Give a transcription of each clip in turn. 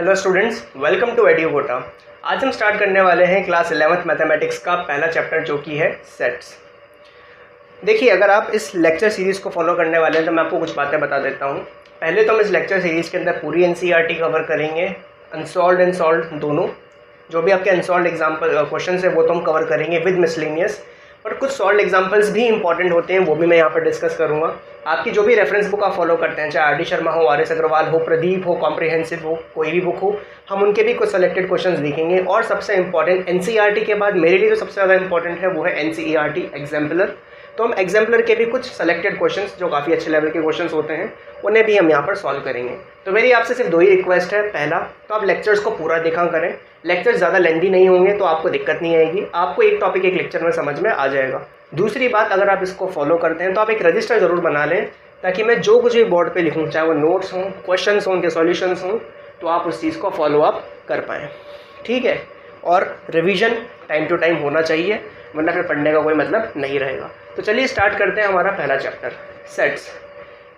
Hello students, welcome to Educota. आज हम start करने वाले हैं क्लास 11th मैथमेटिक्स का पहला चैप्टर जो कि है सेट्स। देखिए, अगर आप इस लेक्चर सीरीज़ को फॉलो करने वाले हैं तो मैं आपको कुछ बातें बता देता हूँ। पहले तो हम इस लेक्चर सीरीज़ के अंदर पूरी एनसीईआरटी कवर करेंगे, अनसॉल्व्ड एंड सॉल्व्ड दोनों। जो भी आपके अनसॉल्व्ड एग्जाम्पल क्वेश्चन है वो तो हम कवर करेंगे विद मिसलेनियस, और कुछ सॉल्व एग्जाम्पल्स भी इंपॉर्टेंट होते हैं, वो भी मैं यहाँ पर डिस्कस करूँगा। आपकी जो भी रेफरेंस बुक आप फॉलो करते हैं, चाहे आर डी शर्मा हो, आर एस अग्रवाल हो, प्रदीप हो, कॉम्प्रिहेंसिव हो, कोई भी बुक हो, हम उनके भी कुछ सेलेक्टेड क्वेश्चंस देखेंगे। और सबसे इंपॉर्टेंट एनसीईआरटी के बाद मेरे लिए जो सबसे ज़्यादा इंपॉर्टेंट है वो है एनसीईआरटी एग्जाम्पलर। तो हम एग्जाम्पलर के भी कुछ सेलेक्टेड क्वेश्चंस जो काफ़ी अच्छे लेवल के क्वेश्चंस होते हैं उन्हें भी हम यहाँ पर सॉल्व करेंगे। तो मेरी आपसे सिर्फ दो ही रिक्वेस्ट है। पहला तो आप लेक्चर्स को पूरा देखा करें, लेक्चर्स ज़्यादा लेंथी नहीं होंगे तो आपको दिक्कत नहीं आएगी, आपको एक टॉपिक एक लेक्चर में समझ में आ जाएगा। दूसरी बात, अगर आप इसको फॉलो करते हैं तो आप एक रजिस्टर ज़रूर बना लें, ताकि मैं जो कुछ भी बोर्ड पे लिखूँ, चाहे वो नोट्स हों, क्वेश्चंस हों, उनके सॉल्यूशंस हों, तो आप उस चीज़ को फॉलो अप कर पाएँ। ठीक है, और रिवीजन टाइम टू टाइम होना चाहिए, वरना फिर पढ़ने का कोई मतलब नहीं रहेगा। तो चलिए स्टार्ट करते हैं हमारा पहला चैप्टर, सेट्स।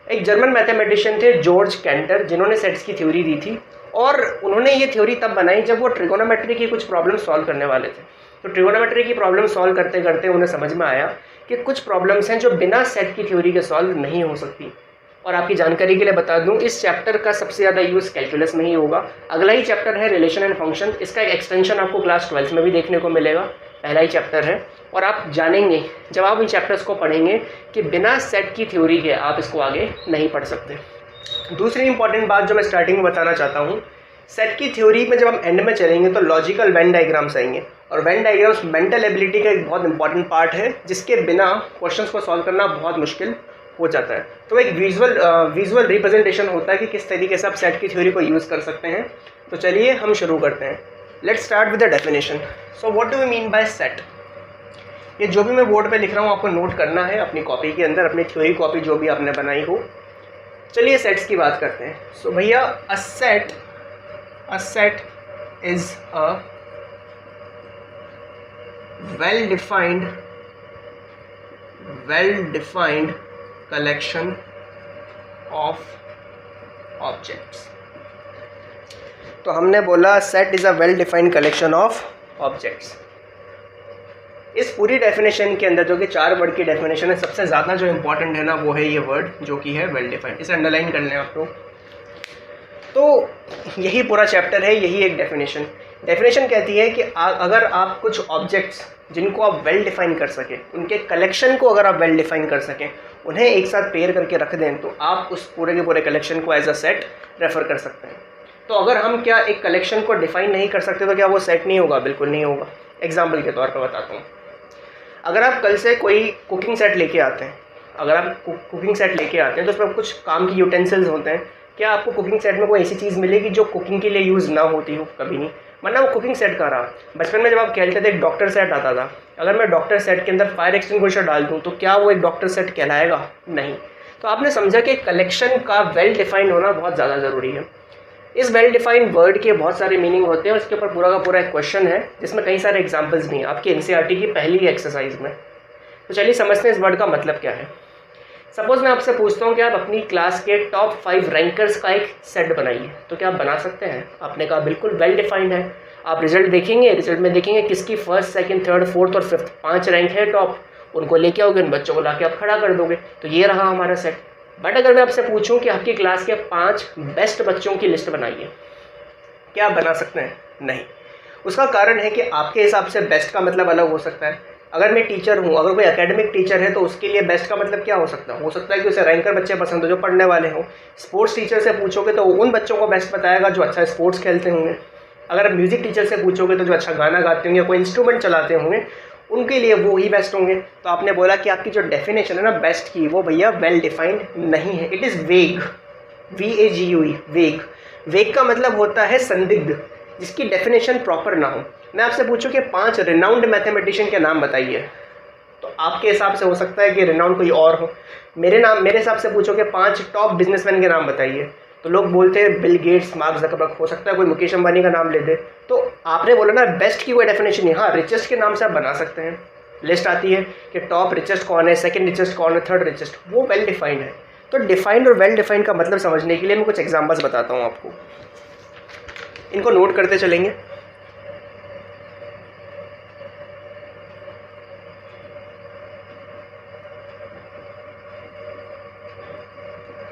एक जर्मन मैथमेटिशियन थे जॉर्ज कैंटर, जिन्होंने सेट्स की थ्योरी दी थी, और उन्होंने ये थ्योरी तब बनाई जब वो ट्रिगोनोमेट्री की कुछ प्रॉब्लम सॉल्व करने वाले थे। तो ट्रिगोनोमेट्री की प्रॉब्लम सॉल्व करते करते उन्हें समझ में आया कि कुछ प्रॉब्लम्स हैं जो बिना सेट की थ्योरी के सॉल्व नहीं हो सकती। और आपकी जानकारी के लिए बता दूं, इस चैप्टर का सबसे ज़्यादा यूज़ कैलकुलस में ही होगा। अगला ही चैप्टर है रिलेशन एंड फंक्शन, इसका एक एक्सटेंशन आपको क्लास 12th में भी देखने को मिलेगा, पहला ही चैप्टर है। और आप जानेंगे जब आप इन चैप्टर्स को पढ़ेंगे कि बिना सेट की थ्योरी के आप इसको आगे नहीं पढ़ सकते। दूसरी इंपॉर्टेंट बात जो मैं स्टार्टिंग में बताना चाहता हूँ, सेट की थ्योरी में जब हम एंड में चलेंगे तो लॉजिकल वेन डायग्राम्स आएंगे, और वेन डायग्राम्स मेंटल एबिलिटी का एक बहुत इंपॉर्टेंट पार्ट है, जिसके बिना क्वेश्चंस को सॉल्व करना बहुत मुश्किल हो जाता है। तो एक विजुअल रिप्रेजेंटेशन होता है कि किस तरीके से आप सेट की थ्योरी को यूज़ कर सकते हैं। तो चलिए हम शुरू करते हैं। Let's start with the definition. So what do we mean by set? ये जो भी मैं बोर्ड पे लिख रहा हूँ आपको नोट करना है अपनी कॉपी के अंदर, अपनी थ्योरी कॉपी जो भी आपने बनाई हो। चलिए सेट्स की बात करते हैं। सो भैया, a set is a well defined collection of objects. तो हमने बोला set is a well defined collection of objects. इस पूरी डेफिनेशन के अंदर जो कि 4 वर्ड की डेफिनेशन है, सबसे ज़्यादा जो इंपॉर्टेंट है ना वो है ये वर्ड जो कि है वेल डिफाइंड। इसे अंडरलाइन कर लें आप लोग। तो यही पूरा चैप्टर है, यही एक डेफिनेशन कहती है कि अगर आप कुछ ऑब्जेक्ट्स जिनको आप वेल डिफाइन कर सकें, उनके कलेक्शन को अगर आप वेल डिफाइन कर सकें, उन्हें एक साथ पेयर करके रख दें, तो आप उस पूरे के पूरे कलेक्शन को एज अ सेट रेफर कर सकते हैं। तो अगर हम क्या एक कलेक्शन को डिफाइन नहीं कर सकते तो क्या वो सेट नहीं होगा? बिल्कुल नहीं होगा। एग्जाम्पल के तौर पर बताता हूँ। अगर आप कल से कोई कुकिंग सेट लेके आते हैं, तो उसमें कुछ काम की यूटेंसिल्स होते हैं, क्या आपको कुकिंग सेट में कोई ऐसी चीज़ मिलेगी जो कुकिंग के लिए यूज़ ना होती हो? कभी नहीं। वरना वो कुकिंग सेट कहाँ रहा? बचपन में जब आप खेलते थे एक डॉक्टर सेट आता था, अगर मैं डॉक्टर सेट के अंदर फायर एक्सटिंग्विशर डाल दूँ तो क्या वो एक डॉक्टर सेट कहलाएगा? नहीं। तो आपने समझा कि कलेक्शन का वेल डिफाइंड होना बहुत ज़्यादा ज़रूरी है। इस वेल डिफाइंड वर्ड के बहुत सारे मीनिंग होते हैं, उसके ऊपर पूरा का पूरा एक क्वेश्चन है जिसमें कई सारे एग्जांपल्स भी हैं आपकी एनसीईआरटी की पहली एक्सरसाइज में। तो चलिए समझते हैं इस वर्ड का मतलब क्या है। सपोज मैं आपसे पूछता हूँ कि आप अपनी क्लास के टॉप 5 रैंकर्स का एक सेट बनाइए, तो क्या आप बना सकते हैं? आपने कहा बिल्कुल वेल डिफाइंड है। आप रिजल्ट देखेंगे, रिजल्ट में देखेंगे किसकी 1st, 2nd, 3rd, 4th और 5th 5 रैंक है टॉप, उनको लेके आओगे, उन बच्चों को लाके आप खड़ा कर दोगे, तो ये रहा हमारा सेट। बट अगर मैं आपसे पूछूं कि आपकी क्लास के 5 बेस्ट बच्चों की लिस्ट बनाइए, क्या आप बना सकते हैं? नहीं। उसका कारण है कि आपके हिसाब से बेस्ट का मतलब अलग हो सकता है। अगर मैं टीचर हूँ, अगर कोई एकेडमिक टीचर है तो उसके लिए बेस्ट का मतलब क्या हो सकता है? हो सकता है कि उसे रैंकर बच्चे पसंद हो जो पढ़ने वाले हों। स्पोर्ट्स टीचर से पूछोगे तो उन बच्चों को बेस्ट बताएगा जो अच्छा स्पोर्ट्स खेलते होंगे। अगर आप म्यूज़िक टीचर से पूछोगे तो जो अच्छा गाना गाते होंगे, कोई इंस्ट्रूमेंट चलाते होंगे, उनके लिए वो ही बेस्ट होंगे। तो आपने बोला कि आपकी जो डेफिनेशन है ना बेस्ट की, वो भैया वेल डिफाइंड नहीं है, इट इज़ वेग, VAGUE, वेग। वेग का मतलब होता है संदिग्ध, जिसकी डेफिनेशन प्रॉपर ना हो। मैं आपसे पूछूं कि 5 रिनाउंड मैथमेटिशियन के नाम बताइए, तो आपके हिसाब से हो सकता है कि रिनाउंड कोई और हो। मेरे हिसाब से पूछो कि 5 टॉप बिजनेसमैन के नाम बताइए, तो लोग बोलते हैं बिल गेट्स, मार्क ज़करबर्ग, हो सकता है कोई मुकेश अंबानी का नाम ले दे। तो आपने बोला ना बेस्ट की कोई डेफिनेशन नहीं। हाँ, रिचेस्ट के नाम से आप बना सकते हैं, लिस्ट आती है कि टॉप रिचेस्ट कौन है, सेकंड रिचेस्ट कौन है, थर्ड रिचेस्ट, वो वेल डिफाइंड है। तो डिफाइंड और वेल डिफाइंड का मतलब समझने के लिए मैं कुछ एग्जांपल्स बताता हूँ आपको। इनको नोट करते चलेंगे।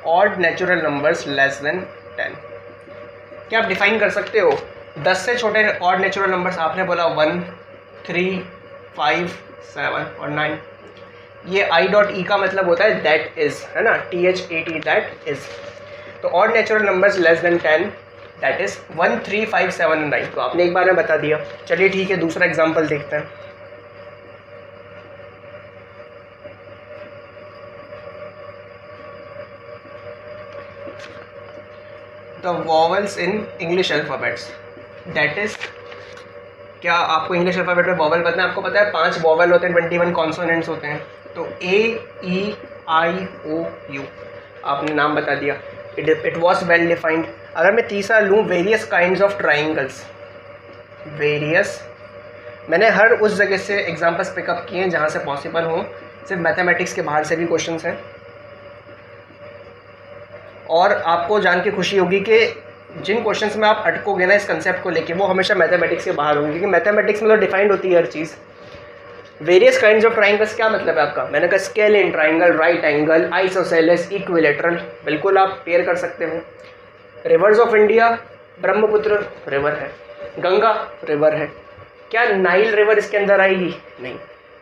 Odd natural numbers less than 10, क्या आप डिफाइन कर सकते हो 10 से छोटे ऑड नेचुरल नंबर्स? आपने बोला 1, 3, 5, 7 और 9। ये I.E का मतलब होता है दैट इज, है ना, THAT, दैट इज। तो odd natural numbers less than 10 that is 1, 3, 5, 7 और 9। तो आपने एक बार में बता दिया। चलिए ठीक है, दूसरा एग्जाम्पल देखते हैं। The vowels in English alphabets, that is, क्या आपको इंग्लिश अल्फ़ाबेट में वॉवल पता है? आपको पता है 5 वॉवल होते हैं, 21 कॉन्सोनेंट्स होते हैं। तो A, E, I, O, U, आपने नाम बता दिया। It was well defined. अगर मैं तीसरा लूँ, various kinds of triangles, various, मैंने हर उस जगह से एग्जाम्पल्स पिकअप किए हैं जहाँ से पॉसिबल हो, सिर्फ मैथमेटिक्स के बाहर से भी क्वेश्चंस हैं। और आपको जान के खुशी होगी कि जिन क्वेश्चंस में आप अटकोगे ना इस कंसेप्ट को लेके, वो हमेशा मैथमेटिक्स के बाहर होंगे, क्योंकि मैथमेटिक्स में तो डिफाइंड होती है हर चीज़। वेरियस काइंड्स ऑफ ट्राइंगल्स क्या मतलब है आपका? मैंने कहा scalene triangle, right angle, isosceles, equilateral, बिल्कुल आप पेयर कर सकते हो। Reverse of India, Brahmaputra river है, गंगा रिवर है, क्या नाइल रिवर इसके अंदर आएगी? नहीं।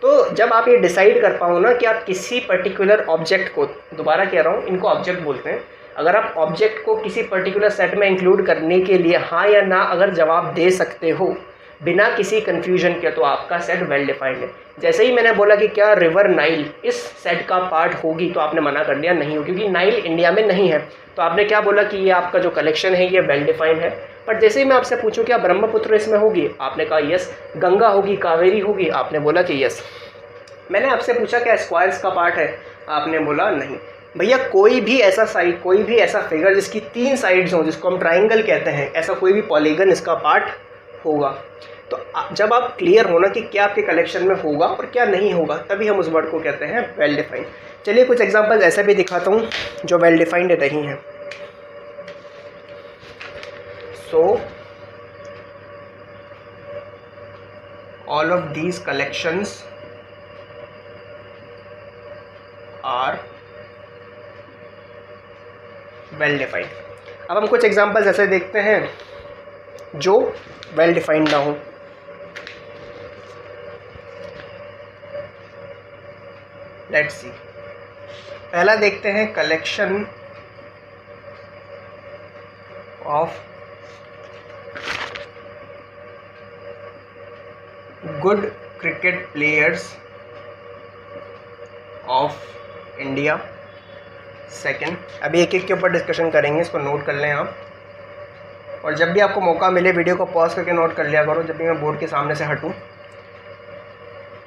तो जब आप ये डिसाइड कर पाओ ना कि आप किसी पर्टिकुलर ऑब्जेक्ट को, दोबारा कह रहा हूँ, इनको ऑब्जेक्ट बोलते हैं, अगर आप ऑब्जेक्ट को किसी पर्टिकुलर सेट में इंक्लूड करने के लिए हाँ या ना अगर जवाब दे सकते हो बिना किसी कन्फ्यूजन के, तो आपका सेट वेल डिफाइंड है। जैसे ही मैंने बोला कि क्या रिवर नाइल इस सेट का पार्ट होगी, तो आपने मना कर दिया नहीं हो, क्योंकि नाइल इंडिया में नहीं है। तो आपने क्या बोला कि ये आपका जो कलेक्शन है ये वेल डिफाइंड है। बट जैसे ही मैं आपसे पूछूं क्या ब्रह्मपुत्र इसमें होगी, आपने कहा यस। गंगा होगी, कावेरी होगी, आपने बोला कि यस। मैंने आपसे पूछा क्या स्क्वायर्स का पार्ट है, आपने बोला नहीं। भैया कोई भी ऐसा साइड, कोई भी ऐसा फिगर जिसकी 3 साइड्स हों, जिसको हम ट्राइंगल कहते हैं, ऐसा कोई भी पॉलीगन इसका पार्ट होगा। तो जब आप क्लियर हो ना कि क्या आपके कलेक्शन में होगा और क्या नहीं होगा, तभी हम उस वर्ड को कहते हैं वेल डिफाइंड। चलिए कुछ एग्जांपल्स ऐसे भी दिखाता हूँ जो वेल डिफाइंड नहीं हैं। So all of these collections are well defined. अब हम कुछ एग्जांपल्स ऐसे देखते हैं जो वेल डिफाइंड ना हो। लेट्स सी, पहला देखते हैं collection of good cricket players of India. Second, अभी एक एक के ऊपर डिस्कशन करेंगे, इसको नोट कर लें आप। और जब भी आपको मौका मिले वीडियो को पॉज करके नोट कर लिया करो, जब भी मैं बोर्ड के सामने से हटूं।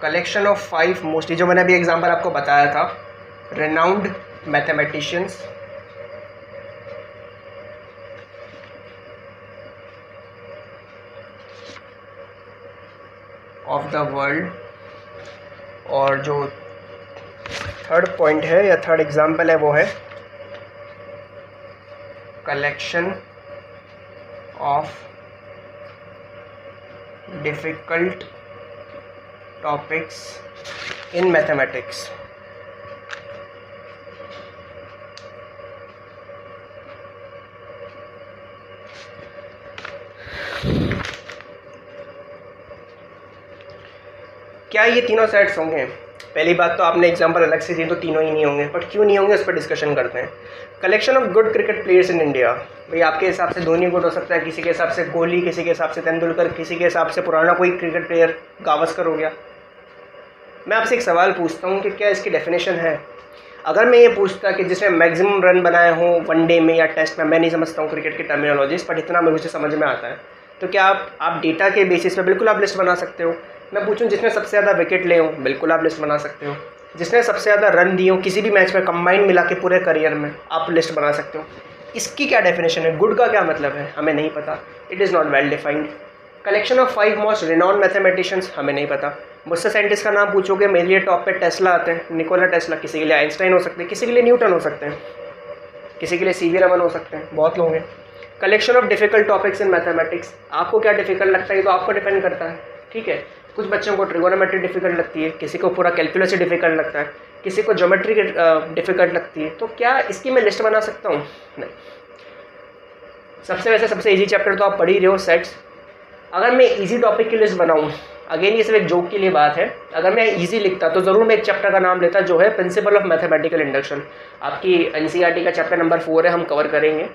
कलेक्शन ऑफ 5 मोस्टली, जो मैंने अभी एग्जांपल आपको बताया था, renowned mathematicians of the world. और जो थर्ड पॉइंट है या थर्ड एग्जांपल है वो है collection of difficult topics in mathematics. क्या ये तीनों सेट्स होंगे? पहली बात तो आपने एग्जांपल अलग से दी तो तीनों ही नहीं होंगे, बट क्यों नहीं होंगे उस पर डिस्कशन करते हैं। Collection of good cricket players in India, भाई आपके हिसाब से धोनी गुड हो सकता है, किसी के हिसाब से कोहली, किसी के हिसाब से तेंदुलकर, किसी के हिसाब से पुराना कोई क्रिकेट प्लेयर गावस्कर हो गया। मैं आपसे एक सवाल पूछता हूँ कि क्या इसकी डेफिनेशन है? अगर मैं ये पूछता कि जिसने मैक्सिमम रन बनाए हों वनडे में या टेस्ट में, मैं नहीं समझता हूँ क्रिकेट की टर्मिनोलॉजीज, पर इतना मुझे समझ में आता है, तो क्या आप डेटा के बेसिस पे बिल्कुल आप लिस्ट बना सकते हो। मैं पूछूं जिसने सबसे ज़्यादा विकेट ले हों, बिल्कुल आप लिस्ट बना सकते हो। जिसने सबसे ज़्यादा रन दिए हों किसी भी मैच में कंबाइंड मिला के पूरे करियर में, आप लिस्ट बना सकते हो। इसकी क्या डेफिनेशन है? गुड का क्या मतलब है? हमें नहीं पता, it is not well defined. Collection of 5 most renowned mathematicians, हमें नहीं पता। मुझसे साइंटिस्ट का नाम पूछोगे, मेरे लिए टॉप पे टेस्ला आते हैं, निकोला टेस्ला, किसी के लिए आइंस्टाइन हो सकते हैं, किसी के लिए न्यूटन हो सकते हैं, किसी के लिए सीवी रमन हो सकते हैं, बहुत लोग हैं। Collection of difficult topics in mathematics, आपको क्या डिफिकल्ट लगता है ये तो आपको डिपेंड करता है, ठीक है। कुछ बच्चों को ट्रिगोनोमेट्री डिफिकल्ट लगती है, किसी को पूरा कैलकुलस डिफिकल्ट लगता है, किसी को ज्योमेट्री डिफिकल्ट लगती है, तो क्या इसकी मैं लिस्ट बना सकता हूँ? नहीं। सबसे इजी चैप्टर तो आप पढ़ ही रहे हो, सेट्स। अगर मैं इजी टॉपिक की लिस्ट बनाऊँ, अगेन ये सिर्फ एक जोक के लिए बात है, अगर मैं इजी लिखता तो ज़रूर मैं एक चैप्टर का नाम लेता जो है प्रिंसिपल ऑफ मैथमेटिकल इंडक्शन। आपकी एनसीईआरटी का चैप्टर नंबर 4 है, हम कवर करेंगे।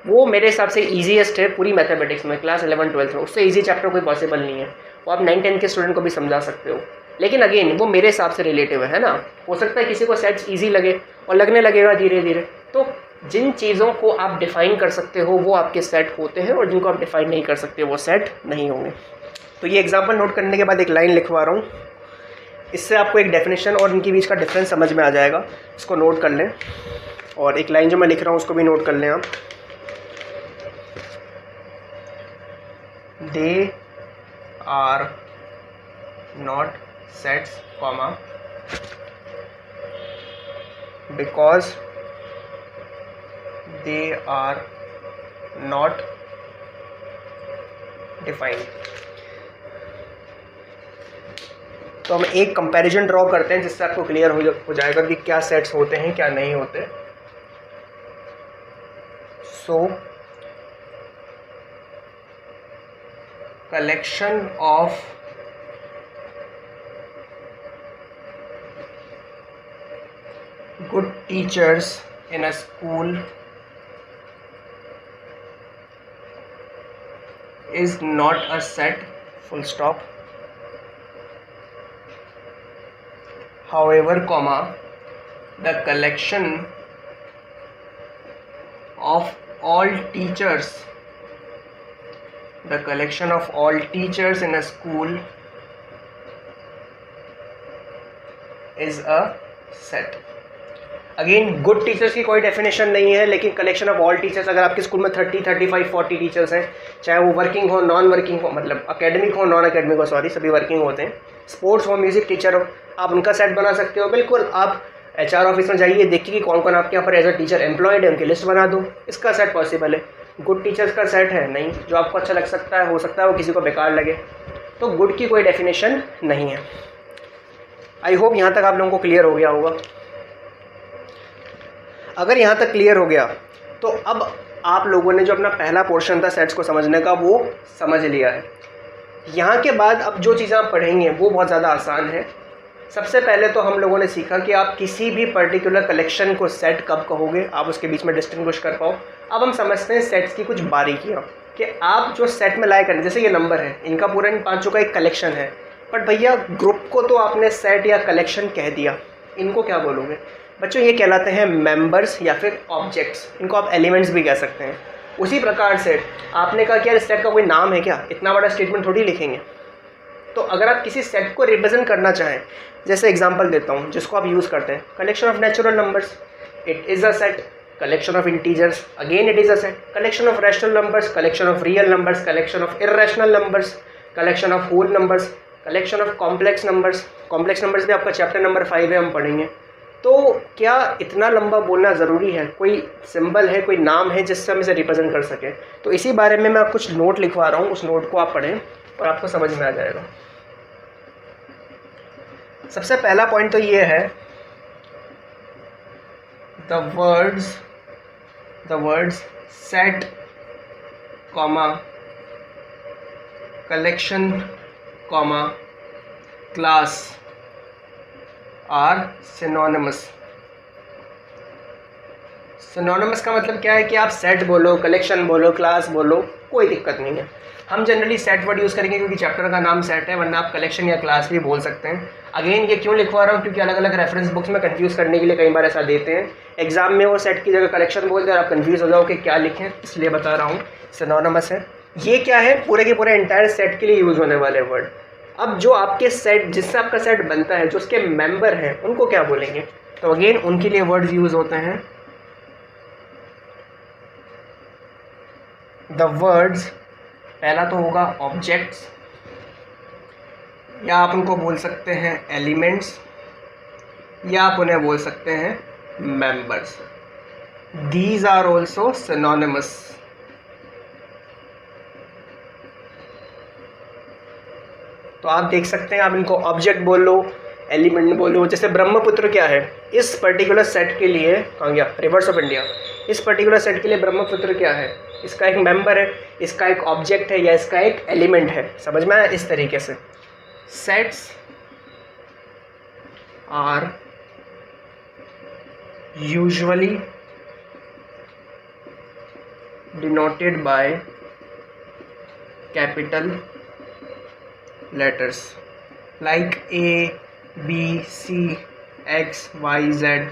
वो मेरे हिसाब से ईजीएस्ट है पूरी मैथमेटिक्स में, क्लास 11-12 में। उससे ईजी चैप्टर कोई पॉसिबल नहीं है, वो आप 9-10 के स्टूडेंट को भी समझा सकते हो। लेकिन अगेन वो मेरे हिसाब से रिलेटिव है ना, हो सकता है किसी को सेट्स ईजी लगे और लगने लगेगा धीरे धीरे। तो जिन चीज़ों को आप डिफ़ाइन कर सकते हो वो आपके सेट होते हैं, और जिनको आप डिफ़ाइन नहीं कर सकते वो सेट नहीं होंगे। तो ये एग्जाम्पल नोट करने के बाद एक लाइन लिखवा रहा हूँ, इससे आपको एक डेफिनेशन और इनके बीच का डिफरेंस समझ में आ जाएगा। इसको नोट कर लें, और एक लाइन जो मैं लिख रहा हूँ उसको भी नोट कर लें आप। They are not sets comma because they are not defined. तो हम एक कंपैरिजन ड्रॉ करते हैं जिससे आपको क्लियर हो जाएगा कि क्या सेट्स होते हैं क्या नहीं होते। सो collection of good teachers in a school is not a set, full stop. However, comma, the collection of all teachers in a school is a set. Again good teachers की कोई डेफिनेशन नहीं है, लेकिन कलेक्शन ऑफ ऑल टीचर्स, अगर आपके school में 30, 35, 40 teachers हैं, चाहे वो वर्किंग हो नॉन वर्किंग हो, मतलब एकेडमिक हो नॉन एकेडमिक हो, सॉरी सभी वर्किंग होते हैं, स्पोर्ट्स हो म्यूजिक टीचर हो, आप उनका सेट बना सकते हो। बिल्कुल, आप HR ऑफिस में जाइए, देखिए कि कौन कौन आपके यहाँ पर एज अ टीचर एम्प्लॉयड है, उनकी लिस्ट बना दो, इसका सेट पॉसिबल है। गुड टीचर्स का सेट है नहीं, जो आपको अच्छा लग सकता है, हो सकता है वो किसी को बेकार लगे, तो गुड की कोई डेफिनेशन नहीं है। आई होप यहाँ तक आप लोगों को क्लियर हो गया होगा। अगर यहाँ तक क्लियर हो गया तो अब आप लोगों ने जो अपना पहला पोर्शन था सेट्स को समझने का वो समझ लिया है। यहाँ के बाद अब जो चीज़ें आप पढ़ेंगे वो बहुत ज़्यादा आसान है। सबसे पहले तो हम लोगों ने सीखा कि आप किसी भी पर्टिकुलर कलेक्शन को सेट कब कहोगे, आप उसके बीच में डिस्टिंग्विश कर पाओ। अब हम समझते हैं सेट्स की कुछ बारीकियाँ, कि आप जो सेट में लाए करें, जैसे ये नंबर है, इनका पूरा इन पाँचों का एक कलेक्शन है, बट भैया ग्रुप को तो आपने सेट या कलेक्शन कह दिया, इनको क्या बोलोगे? बच्चों ये कहलाते हैं मेंबर्स या फिर ऑब्जेक्ट्स, इनको आप एलिमेंट्स भी कह सकते हैं। उसी प्रकार से आपने कहा कि यार सेट का कोई नाम है क्या, इतना बड़ा स्टेटमेंट थोड़ी लिखेंगे। तो अगर आप किसी सेट को रिप्रेजेंट करना चाहें, जैसे एग्जांपल देता हूँ जिसको आप यूज़ करते हैं, collection of natural numbers, it is a set. Collection of integers, again it is a set. Collection of rational numbers, collection of real numbers, collection of irrational numbers, collection of whole numbers, collection of complex numbers. Complex numbers भी आपका chapter number 5 है, हम पढ़ेंगे। तो क्या इतना लंबा बोलना ज़रूरी है? कोई सिंबल है, कोई नाम है जिससे हम इसे रिप्रेजेंट कर सकें? तो इसी बारे में मैं कुछ नोट लिखवा रहा हूँ, उस नोट को आप पढ़ें और आपको समझ में आ जाएगा। सबसे पहला पॉइंट तो ये है, the words set comma collection comma class are synonymous. Synonymous का मतलब क्या है कि आप सेट बोलो, कलेक्शन बोलो, क्लास बोलो, कोई दिक्कत नहीं है। हम जनरली सेट वर्ड यूज़ करेंगे क्योंकि चैप्टर का नाम सेट है, वरना आप कलेक्शन या क्लास भी बोल सकते हैं। अगेन ये क्यों लिखवा रहा हूँ, क्योंकि अलग अलग रेफरेंस बुक्स में कंफ्यूज करने के लिए कई बार ऐसा देते हैं। एग्जाम में वो सेट की जगह कलेक्शन बोलते हैं और आप कंफ्यूज हो जाओ कि क्या लिखें, इसलिए बता रहा हूँ सिनोनिमस है। ये क्या है, पूरे के पूरे एंटायर सेट के लिए यूज़ होने वाले वर्ड। अब जो आपके सेट, जिससे आपका सेट बनता है, जो उसके मेंबर हैं, उनको क्या बोलेंगे? तो अगेन उनके लिए वर्ड्स यूज़ होते हैं द वर्ड्स। पहला तो होगा ऑब्जेक्ट्स, या आप उनको बोल सकते हैं एलिमेंट्स, या आप उन्हें बोल सकते हैं members. These are also synonymous. तो आप देख सकते हैं, आप इनको ऑब्जेक्ट बोल लो, एलिमेंट बोलो। जैसे ब्रह्मपुत्र क्या है, इस पर्टिकुलर सेट के लिए, कहाँ गया, रिवर्स ऑफ इंडिया, इस पर्टिकुलर सेट के लिए ब्रह्मपुत्र क्या है, इसका एक मेंबर है, इसका एक ऑब्जेक्ट है या इसका एक एलिमेंट है। समझ में आया? इस तरीके से sets are usually denoted by capital letters like A, B, C, X, Y, Z।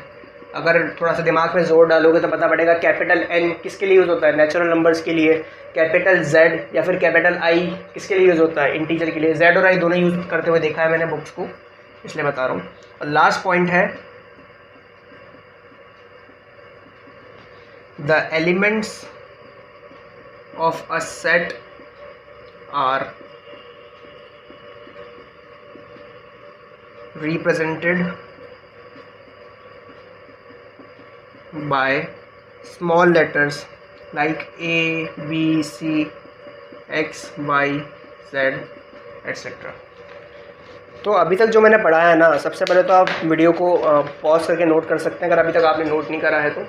अगर थोड़ा सा दिमाग में जोर डालोगे तो पता पड़ेगा कैपिटल N किसके लिए यूज़ होता है, नेचुरल नंबर्स के लिए। कैपिटल Z या फिर कैपिटल I किसके लिए यूज़ होता है, इंटीजर के लिए। Z और I दोनों यूज़ करते हुए देखा है मैंने बुक्स को, इसलिए बता रहा हूँ। और लास्ट पॉइंट है, the elements of a set are represented by small letters like A, B, C, X, Y, Z, etc. तो अभी तक जो मैंने पढ़ा है ना, सबसे पहले तो आप वीडियो को पॉज करके नोट कर सकते हैं अगर अभी तक आपने नोट नहीं करा है तो।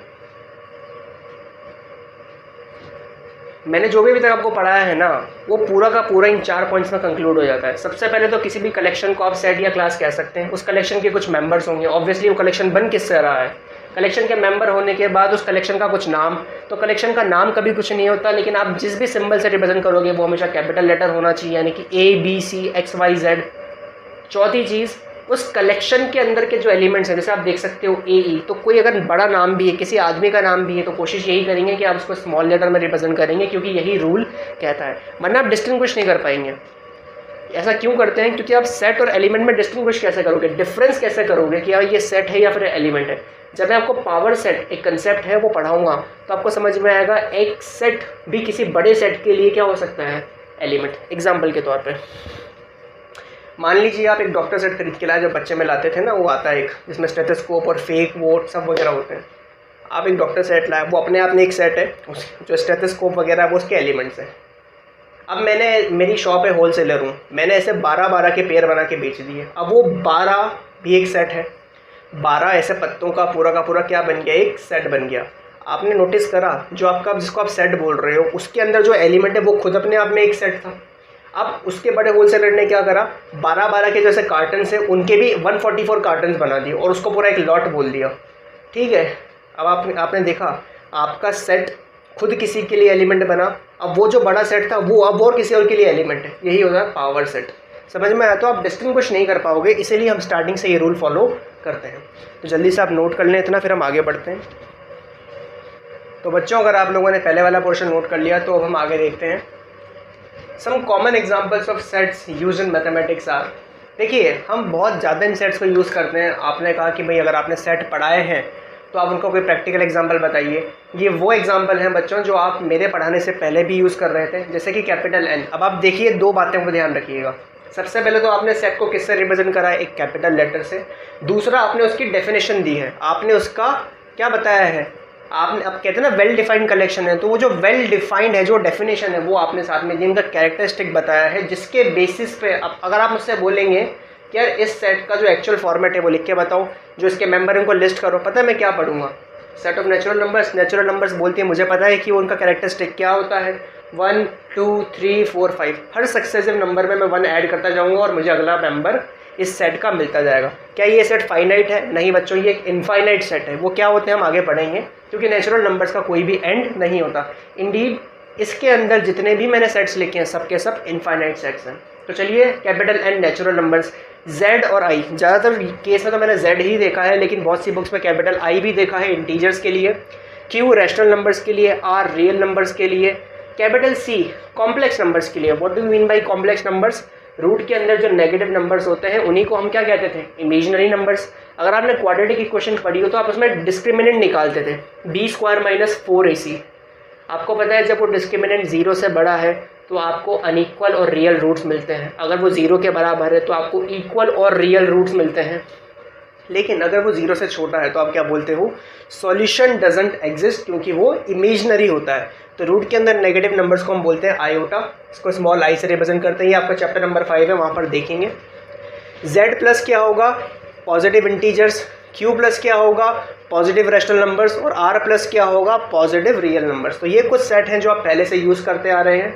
मैंने जो भी अभी तक आपको पढ़ाया है ना, वो पूरा का पूरा इन 4 पॉइंट्स में कंक्लूड हो जाता है। सबसे पहले तो किसी भी कलेक्शन को आप सेट या क्लास कह सकते हैं। उस कलेक्शन के कुछ मेंबर्स होंगे, ऑब्वियसली वो कलेक्शन बन किससे रहा है, कलेक्शन के मेंबर होने के बाद उस कलेक्शन का कुछ नाम। तो कलेक्शन का नाम कभी कुछ नहीं होता, लेकिन आप जिस भी सिंबल से रिप्रेजेंट करोगे वो हमेशा कैपिटल लेटर होना चाहिए, यानी कि A, B, C, X, Y, Z। चौथी चीज़, उस कलेक्शन के अंदर के जो एलिमेंट्स हैं, जैसे आप देख सकते हो AE, तो कोई अगर बड़ा नाम भी है, किसी आदमी का नाम भी है, तो कोशिश यही करेंगे कि आप उसको स्मॉल लेटर में रिप्रेजेंट करेंगे, क्योंकि यही रूल कहता है, वरना आप डिस्टिंग्विश नहीं कर पाएंगे। ऐसा क्यों करते हैं? क्योंकि आप सेट और एलिमेंट में डिस्टिंग्विश कैसे करोगे, डिफरेंस कैसे करोगे कि यार ये सेट है या फिर एलिमेंट है। जब मैं आपको पावर सेट एक कंसेप्ट है वो पढ़ाऊंगा तो आपको समझ में आएगा एक सेट भी किसी बड़े सेट के लिए क्या हो सकता है, एलिमेंट। एग्जाम्पल के तौर पर मान लीजिए आप एक डॉक्टर सेट खरीद के लाए, जो बच्चे में लाते थे ना, वो आता है एक, जिसमें स्टेथोस्कोप और फेक वो सब वगैरह होते हैं। आप एक डॉक्टर सेट लाए, वो अपने आप में एक सेट है, जो स्टेथोस्कोप वगैरह है वो उसके एलिमेंट्स हैं। अब मेरी शॉप है, होलसेलर हूँ, मैंने ऐसे 12-12 के पेयर बना के बेच दिए। अब वो 12 भी एक सेट है, 12 ऐसे पत्तों का पूरा क्या बन गया, एक सेट बन गया। आपने नोटिस करा, जो आपका जिसको आप सेट बोल रहे हो उसके अंदर जो एलिमेंट है वो खुद अपने आप में एक सेट था। अब उसके बड़े होलसेलर ने क्या करा, 12-12 के जैसे कार्टन्स हैं उनके भी 144 कार्टन्स बना दिए और उसको पूरा एक लॉट बोल दिया। ठीक है, अब आपने देखा आपका सेट खुद किसी के लिए एलिमेंट बना, अब वो जो बड़ा सेट था वो अब और किसी और के लिए एलिमेंट है। यही होता है पावर सेट। समझ में आया? तो आप डिस्टिंग्विश नहीं कर पाओगे, इसीलिए हम स्टार्टिंग से ये रूल फॉलो करते हैं। तो जल्दी से आप नोट कर लें इतना, फिर हम आगे बढ़ते हैं। तो बच्चों, अगर आप लोगों ने पहले वाला पोर्शन नोट कर लिया तो अब हम आगे देखते हैं। Some common examples of sets used in mathematics are, देखिए हम बहुत ज़्यादा इन सेट्स को यूज़ करते हैं। आपने कहा कि भाई अगर आपने सेट पढ़ाए हैं तो आप उनको कोई प्रैक्टिकल एग्जांपल बताइए। ये वो एग्जांपल हैं बच्चों जो आप मेरे पढ़ाने से पहले भी यूज़ कर रहे थे, जैसे कि कैपिटल N। अब आप देखिए, 2 बातें को ध्यान रखिएगा। सबसे पहले तो आपने सेट को किससे रिप्रेजेंट करा है, एक कैपिटल लेटर से। दूसरा, आपने उसकी डेफिनेशन दी है, आपने उसका क्या बताया है, आपने अब कहते हैं ना वेल डिफाइंड कलेक्शन है, तो वो जो वेल डिफाइंड है, जो डेफिनेशन है, वो आपने साथ में जिनका कैरेक्टरिस्टिक बताया है, जिसके बेसिस पे अब अगर आप मुझसे बोलेंगे कि यार इस सेट का जो एक्चुअल फॉर्मेट है वो लिख के बताओ, जो इसके मेंबर हैं उनको लिस्ट करो, पता है मैं क्या पढ़ूंगा, set of natural numbers. Natural numbers बोलती है, मुझे पता है कि उनका कैरेक्टरिस्टिक क्या होता है, 1, 2, 3, 4, 5। हर सक्सेसिव नंबर में मैं 1 ऐड करता जाऊँगा और मुझे अगला मेंबर इस सेट का मिलता जाएगा। क्या ये सेट फाइनाइट है? नहीं बच्चों, ये एक इनफाइनाइट सेट है। वो क्या होते हैं हम आगे पढ़ेंगे, क्योंकि नेचुरल नंबर्स का कोई भी एंड नहीं होता। इंडीड इसके अंदर जितने भी मैंने सेट्स लिखे हैं सब के सब इनफाइनाइट सेट्स हैं। तो चलिए, capital N natural numbers, Z और I, ज़्यादातर केस में तो मैंने Z ही देखा है, लेकिन बहुत सी बुक्स में कैपिटल I भी देखा है इंटीजर्स के लिए, Q रैशनल नंबर्स के लिए, R रियल नंबर्स के लिए, कैपिटल C कॉम्प्लेक्स नंबर्स के लिए। What do you mean by complex numbers? Root के अंदर जो नेगेटिव नंबर्स होते हैं उन्हीं को हम क्या कहते थे, इमेजिनरी नंबर्स। अगर आपने क्वाड्रेटिक इक्वेशन पढ़ी हो तो आप उसमें डिस्क्रिमिनेंट निकालते थे, b² - 4ac। आपको पता है जब वो डिस्क्रिमिनेंट 0 से बड़ा है तो आपको अनइक्वल और रियल रूट्स मिलते हैं, अगर वो 0 के बराबर है तो आपको इक्वल और रियल रूट्स मिलते हैं। लेकिन अगर वो 0 से छोटा है तो आप क्या बोलते हो, सॉल्यूशन डजंट एग्जिस्ट, क्योंकि वो इमेजनरी होता है। तो रूट के अंदर नेगेटिव नंबर्स को हम बोलते हैं आयोटा, इसको स्मॉल आई से रिप्रेजेंट करते हैं। ये आपका चैप्टर नंबर 5 है, वहाँ पर देखेंगे। z प्लस क्या होगा, पॉजिटिव इंटीजर्स। q प्लस क्या होगा, पॉजिटिव रैशनल नंबर्स। और r प्लस क्या होगा, पॉजिटिव रियल नंबर्स। तो ये कुछ सेट हैं जो आप पहले से यूज़ करते आ रहे हैं।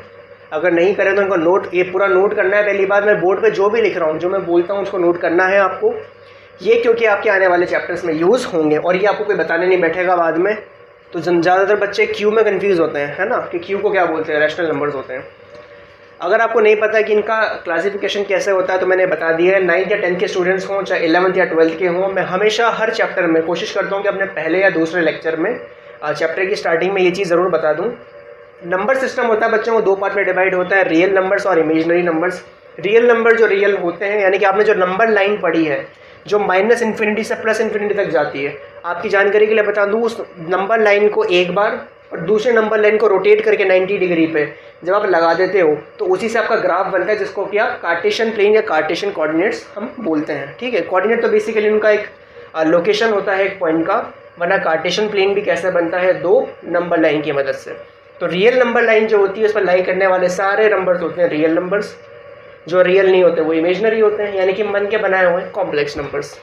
अगर नहीं करें तो इनको नोट, ये पूरा नोट करना है। पहली बार मैं बोर्ड पे जो भी लिख रहा हूँ, जो मैं बोलता हूँ उसको नोट करना है आपको, ये क्योंकि आपके आने वाले चैप्टर्स में यूज़ होंगे और ये आपको कोई बताने नहीं बैठेगा बाद में। तो ज़्यादातर बच्चे क्यू में कन्फ्यूज़ होते हैं, है ना, कि क्यू को क्या बोलते हैं, रैशनल नंबर्स होते हैं। अगर आपको नहीं पता कि इनका क्लासिफिकेशन कैसे होता है तो मैंने बता दिया है। 9th या 10th के स्टूडेंट्स हों, चाहे 11th या 12th के हों, मैं हमेशा हर चैप्टर में कोशिश करता हूँ कि अपने पहले या दूसरे लेक्चर में चैप्टर की स्टार्टिंग में ये चीज़ ज़रूर बता दूँ। नंबर सिस्टम होता है बच्चों, वो 2 पार्ट में डिवाइड होता है, रियल नंबर्स और इमेजनरी नंबर्स। रियल नंबर जो रियल होते हैं, यानी कि आपने जो नंबर लाइन पढ़ी है जो -∞ से +∞ तक जाती है, आपकी जानकारी के लिए बता दूँ, उस नंबर लाइन को एक बार और दूसरे नंबर लाइन को रोटेट करके 90 डिग्री पे जब आप लगा देते हो तो उसी से आपका ग्राफ बनता है, जिसको कि आप कार्टेशियन प्लेन या कार्टेशियन कोऑर्डिनेट्स हम बोलते हैं। ठीक है, कोऑर्डिनेट तो बेसिकली उनका एक लोकेशन होता है एक पॉइंट का, वरना कार्टेशियन प्लेन भी कैसे बनता है, 2 नंबर लाइन की मदद से। तो रियल नंबर लाइन जो होती है उस पर लाई करने वाले सारे नंबर्स होते हैं रियल नंबर्स, जो रियल नहीं होते वो इमेजनरी होते हैं, यानी कि मन के बनाए हुए कॉम्प्लेक्स नंबर्स।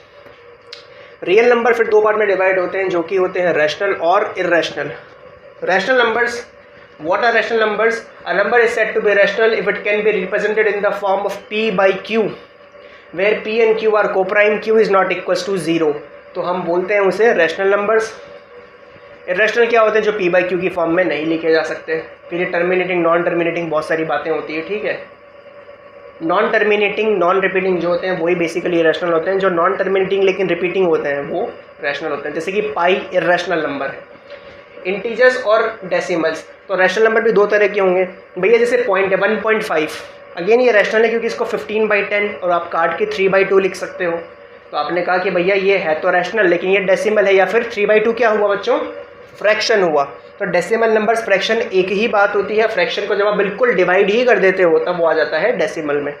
रियल नंबर फिर 2 पार्ट में डिवाइड होते हैं, जो कि होते हैं रैशनल और irrational. Rational numbers, what are rational numbers? A number is said to be rational if it can be represented in the form of p by q, where p and q are co-prime, q is not equals to 0, तो हम बोलते हैं उसे rational numbers। irrational क्या होते हैं, जो p by q की फॉर्म में नहीं लिखे जा सकते। फिर ये टर्मिनेटिंग, नॉन टर्मिनेटिंग, बहुत सारी बातें होती है। ठीक है, नॉन टर्मिनेटिंग, नॉन रिपीटिंग जो होते हैं वही बेसिकली रैशनल होते हैं। जो नॉन टर्मिनेटिंग लेकिन रिपीटिंग होते हैं वो रैशनल होते हैं, जैसे कि पाई इर्रेशनल नंबर है। इंटीजर्स और डेसिमल्स, तो रैशनल नंबर भी 2 तरह के होंगे भैया। जैसे पॉइंट है 1.5, अगेन ये रैशनल है क्योंकि इसको 15/10 और आप काट के 3/2 लिख सकते हो। तो आपने कहा कि भैया ये है तो रैशनल, लेकिन ये डेसिमल है, या फिर 3/2 क्या हुआ बच्चों, फ्रैक्शन हुआ। तो डेसिमल नंबर्स, फ्रैक्शन एक ही बात होती है। फ्रैक्शन को जब आप बिल्कुल डिवाइड ही कर देते हो तब वो आ जाता है डेसिमल में।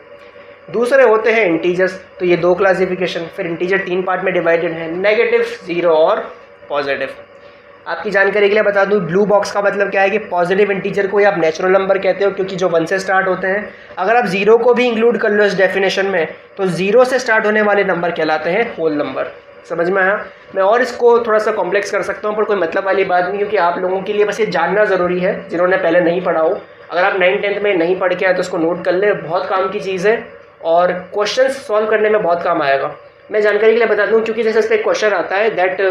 दूसरे होते हैं इंटीजर्स, तो ये 2 क्लासिफिकेशन। फिर इंटीजर 3 पार्ट में डिवाइडेड है, नेगेटिव, 0 और पॉजिटिव। आपकी जानकारी के लिए बता दूं, ब्लू बॉक्स का मतलब क्या है कि पॉजिटिव इंटीजर को ही आप नेचुरल नंबर कहते हो, क्योंकि जो 1 से स्टार्ट होते हैं। अगर आप 0 को भी इंक्लूड कर लो इस डेफिनेशन में तो 0 से स्टार्ट होने वाले नंबर कहलाते हैं होल नंबर। समझ में आया? मैं और इसको थोड़ा सा कॉम्प्लेक्स कर सकता हूँ, पर कोई मतलब वाली बात नहीं, क्योंकि आप लोगों के लिए बस ये जानना ज़रूरी है जिन्होंने पहले नहीं पढ़ा हो। अगर आप 9th 10th में नहीं पढ़ के आए तो उसको नोट कर ले, बहुत काम की चीज़ है और क्वेश्चन सॉल्व करने में बहुत काम आएगा। मैं जानकारी के लिए बता दूँ, क्योंकि जैसे इस पर एक क्वेश्चन आता है दैट,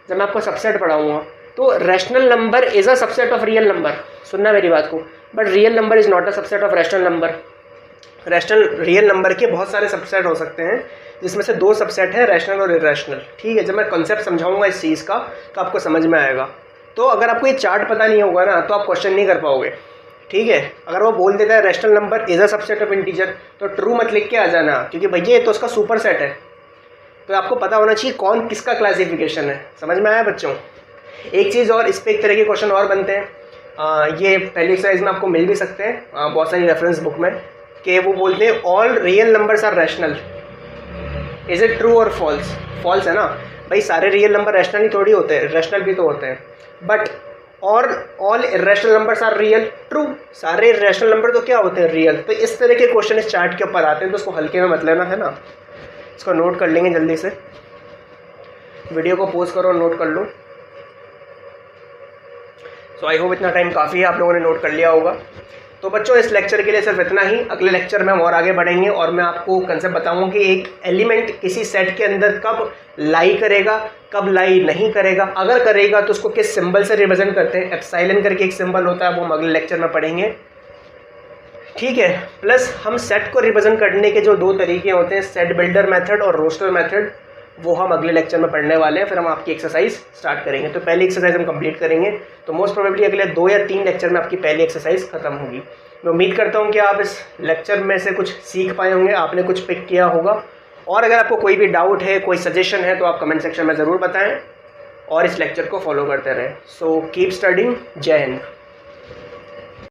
जब मैं आपको सबसेट पढ़ाऊँगा तो rational number is a subset of real number, सुनना मेरी बात को, but real number is not a subset of rational number. Rational real number के बहुत सारे सबसेट हो सकते हैं, जिसमें से 2 सबसेट है, रैशनल और इर्रेशनल। ठीक है, जब मैं कॉन्सेप्ट समझाऊंगा इस चीज़ का तो आपको समझ में आएगा। तो अगर आपको ये चार्ट पता नहीं होगा ना तो आप क्वेश्चन नहीं कर पाओगे। ठीक है, अगर वो बोल देता है rational number is a subset of integer तो ट्रू मत लिख के आ जाना, क्योंकि भैया ये तो उसका सुपर सेट है। तो आपको पता होना चाहिए कौन किसका क्लासिफिकेशन है। समझ में आया बच्चों? एक चीज़ और, इस पर एक तरह के क्वेश्चन और बनते हैं। ये पहली एक्सरसाइज में आपको मिल भी सकते हैं बहुत सारी रेफरेंस बुक में, कि वो बोलते हैं all real numbers are rational, is it true और फॉल्स? फॉल्स है ना भाई, सारे रियल नंबर रैशनल ही थोड़ी होते हैं, रैशनल भी तो होते हैं। बट और all irrational numbers are real, true, सारे रैशनल नंबर तो क्या होते हैं, रियल। तो इस तरह के क्वेश्चन इस चार्ट के ऊपर आते हैं, तो उसको हल्के में मत लेना, है ना। इसको नोट कर लेंगे जल्दी से, वीडियो को पॉज करो और नोट कर लो। सो आई होप इतना टाइम काफ़ी है, आप लोगों ने नोट कर लिया होगा। तो बच्चों इस लेक्चर के लिए सिर्फ इतना ही। अगले लेक्चर में हम और आगे बढ़ेंगे और मैं आपको कंसेप्ट बताऊंगा कि एक एलिमेंट किसी सेट के अंदर कब लाई करेगा, कब लाई नहीं करेगा, अगर करेगा तो उसको किस सिंबल से रिप्रेजेंट करते हैं। एप्सिलॉन करके एक सिंबल होता है, वो हम अगले लेक्चर में पढ़ेंगे। ठीक है, प्लस हम सेट को रिप्रेजेंट करने के जो 2 तरीके होते हैं, सेट बिल्डर मेथड और रोस्टर मेथड, वो हम अगले लेक्चर में पढ़ने वाले हैं। फिर हम आपकी एक्सरसाइज स्टार्ट करेंगे। तो पहली एक्सरसाइज हम कंप्लीट करेंगे, तो मोस्ट प्रोबेबली अगले 2 या 3 लेक्चर में आपकी पहली एक्सरसाइज खत्म होगी। मैं उम्मीद करता हूँ कि आप इस लेक्चर में से कुछ सीख पाए होंगे, आपने कुछ पिक किया होगा। और अगर आपको कोई भी डाउट है, कोई सजेशन है, तो आप कमेंट सेक्शन में ज़रूर बताएं और इस लेक्चर को फॉलो करते रहें। So keep studying. जय हिंद।